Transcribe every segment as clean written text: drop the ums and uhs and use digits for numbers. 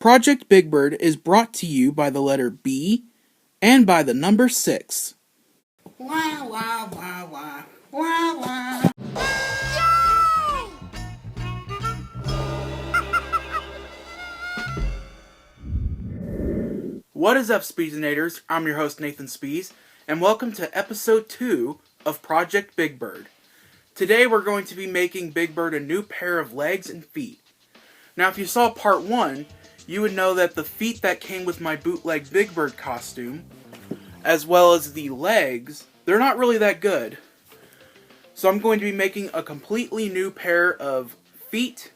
Project Big Bird is brought to you by the letter B and by the number 6. Wah, wah, wah, wah. Wah, wah. What is up, Speezinators? I'm your host, Nathan Spees, and welcome to episode 2 of Project Big Bird. Today we're going to be making Big Bird a new pair of legs and feet. Now, if you saw part 1, you would know that the feet that came with my bootleg Big Bird costume, as well as the legs, they're not really that good. So I'm going to be making a completely new pair of feet,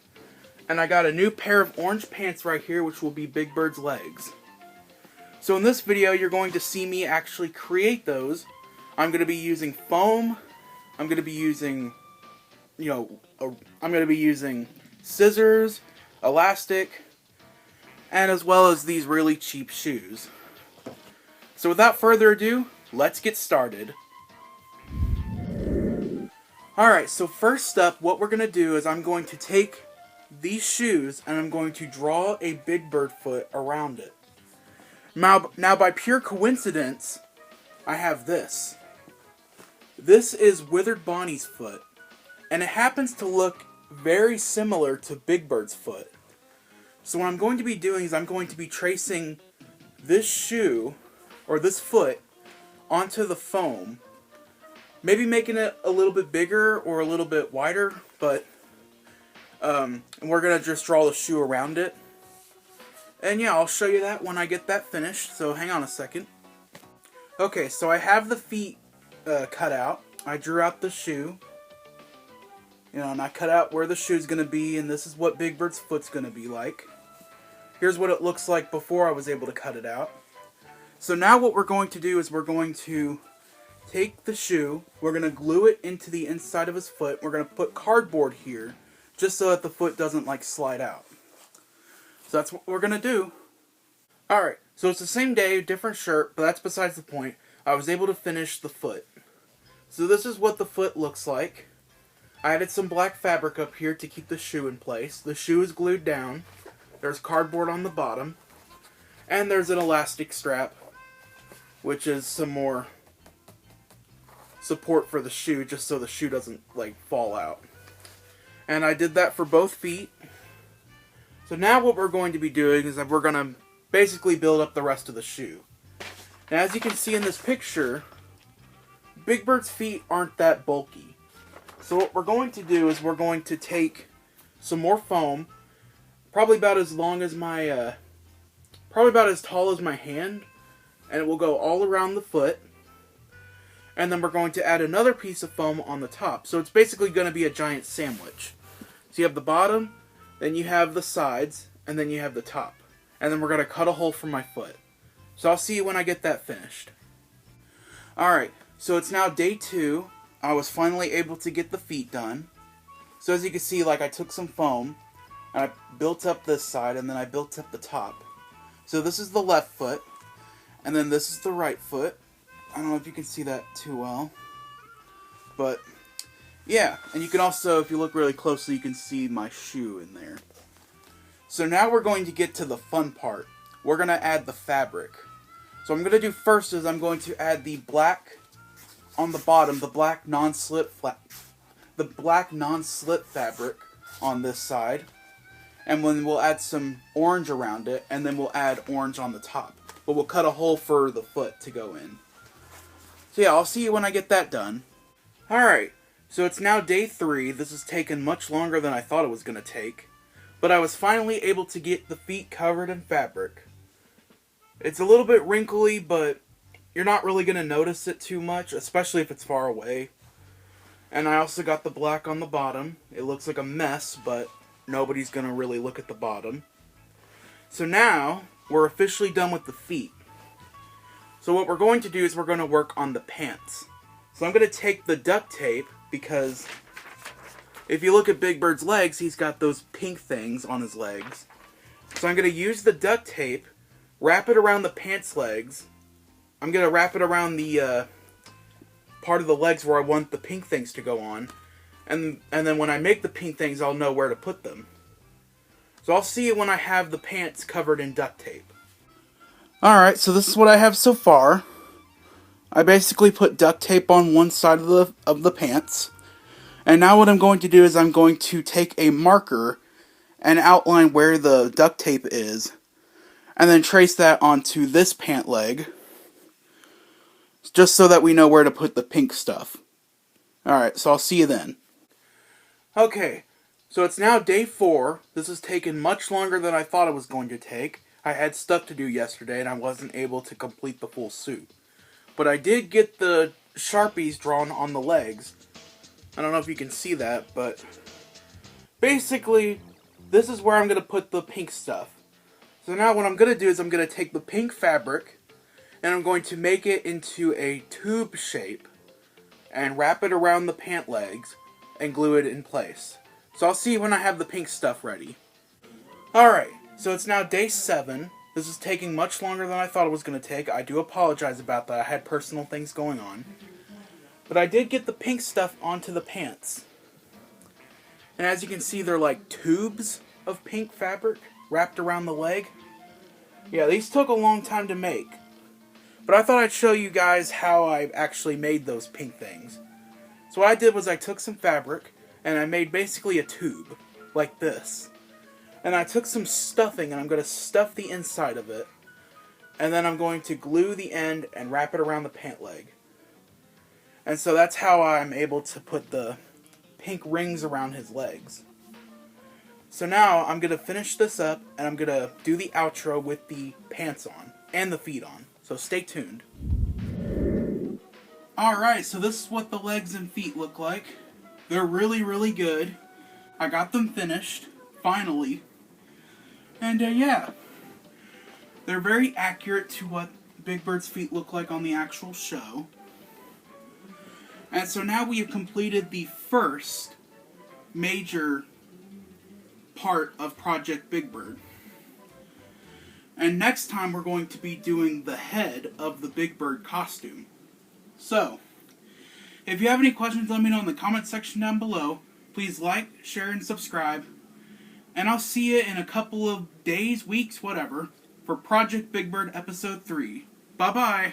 and I got a new pair of orange pants right here, which will be Big Bird's legs. So in this video, you're going to see me actually create those. I'm going to be using foam. I'm going to be using, I'm going to be using scissors, elastic, and as well as these really cheap shoes. So without further ado, let's get started. Alright, so first up, what we're going to do is I'm going to take these shoes and I'm going to draw a Big Bird foot around it. Now, by pure coincidence, I have this. This is Withered Bonnie's foot, and it happens to look very similar to Big Bird's foot. So what I'm going to be doing is I'm going to be tracing this shoe, or this foot, onto the foam. Maybe making it a little bit bigger or a little bit wider, but and we're going to just draw the shoe around it. And yeah, I'll show you that when I get that finished, so hang on a second. Okay, so I have the feet cut out. I drew out the shoe. And I cut out where the shoe's going to be, and this is what Big Bird's foot's going to be like. Here's what it looks like before I was able to cut it out. So now what we're going to do is we're going to take the shoe, we're going to glue it into the inside of his foot, we're going to put cardboard here, just so that the foot doesn't slide out. So that's what we're going to do. Alright, so it's the same day, different shirt, but that's besides the point. I was able to finish the foot. So this is what the foot looks like. I added some black fabric up here to keep the shoe in place. The shoe is glued down. There's cardboard on the bottom. And there's an elastic strap, which is some more support for the shoe, just so the shoe doesn't, fall out. And I did that for both feet. So now what we're going to be doing is that we're going to basically build up the rest of the shoe. Now, as you can see in this picture, Big Bird's feet aren't that bulky. So what we're going to do is we're going to take some more foam, probably about as long as my, probably about as tall as my hand, and it will go all around the foot. And then we're going to add another piece of foam on the top. So it's basically going to be a giant sandwich. So you have the bottom, then you have the sides, and then you have the top. And then we're going to cut a hole for my foot. So I'll see you when I get that finished. Alright, so it's now day 2. I was finally able to get the feet done. So as you can see, I took some foam, and I built up this side, and then I built up the top. So this is the left foot, and then this is the right foot. I don't know if you can see that too well. But, yeah. And you can also, if you look really closely, you can see my shoe in there. So now we're going to get to the fun part. We're going to add the fabric. So what I'm going to do first is I'm going to add the black on the bottom, the black non-slip fabric on this side. And then we'll add some orange around it, and then we'll add orange on the top. But we'll cut a hole for the foot to go in. So yeah, I'll see you when I get that done. Alright, so it's now day 3. This has taken much longer than I thought it was going to take. But I was finally able to get the feet covered in fabric. It's a little bit wrinkly, but you're not really going to notice it too much, especially if it's far away. And I also got the black on the bottom. It looks like a mess, but nobody's going to really look at the bottom. So now, we're officially done with the feet. So what we're going to do is we're going to work on the pants. So I'm going to take the duct tape, because if you look at Big Bird's legs, he's got those pink things on his legs. So I'm going to use the duct tape, wrap it around the pants legs. I'm going to wrap it around the part of the legs where I want the pink things to go on. And then when I make the pink things, I'll know where to put them. So I'll see you when I have the pants covered in duct tape. Alright, so this is what I have so far. I basically put duct tape on one side of the pants. And now what I'm going to do is I'm going to take a marker and outline where the duct tape is. And then trace that onto this pant leg. Just so that we know where to put the pink stuff. Alright, so I'll see you then. Okay, so it's now day 4. This has taken much longer than I thought it was going to take. I had stuff to do yesterday and I wasn't able to complete the full suit. But I did get the Sharpies drawn on the legs. I don't know if you can see that, but basically, this is where I'm going to put the pink stuff. So now what I'm going to do is I'm going to take the pink fabric and I'm going to make it into a tube shape and wrap it around the pant legs and glue it in place. So I'll see you when I have the pink stuff ready. Alright, so it's now day 7. This is taking much longer than I thought it was going to take. I do apologize about that. I had personal things going on. But I did get the pink stuff onto the pants. And as you can see, they're like tubes of pink fabric wrapped around the leg. Yeah, these took a long time to make. But I thought I'd show you guys how I actually made those pink things. So what I did was I took some fabric and I made basically a tube, like this. And I took some stuffing and I'm going to stuff the inside of it. And then I'm going to glue the end and wrap it around the pant leg. And so that's how I'm able to put the pink rings around his legs. So now I'm going to finish this up and I'm going to do the outro with the pants on and the feet on. So stay tuned. Alright, so this is what the legs and feet look like. They're really, really good. I got them finished, finally. And yeah, they're very accurate to what Big Bird's feet look like on the actual show. And so now we have completed the first major part of Project Big Bird. And next time we're going to be doing the head of the Big Bird costume. So, if you have any questions, let me know in the comment section down below. Please like, share, and subscribe. And I'll see you in a couple of days, weeks, whatever, for Project Big Bird Episode 3. Bye-bye!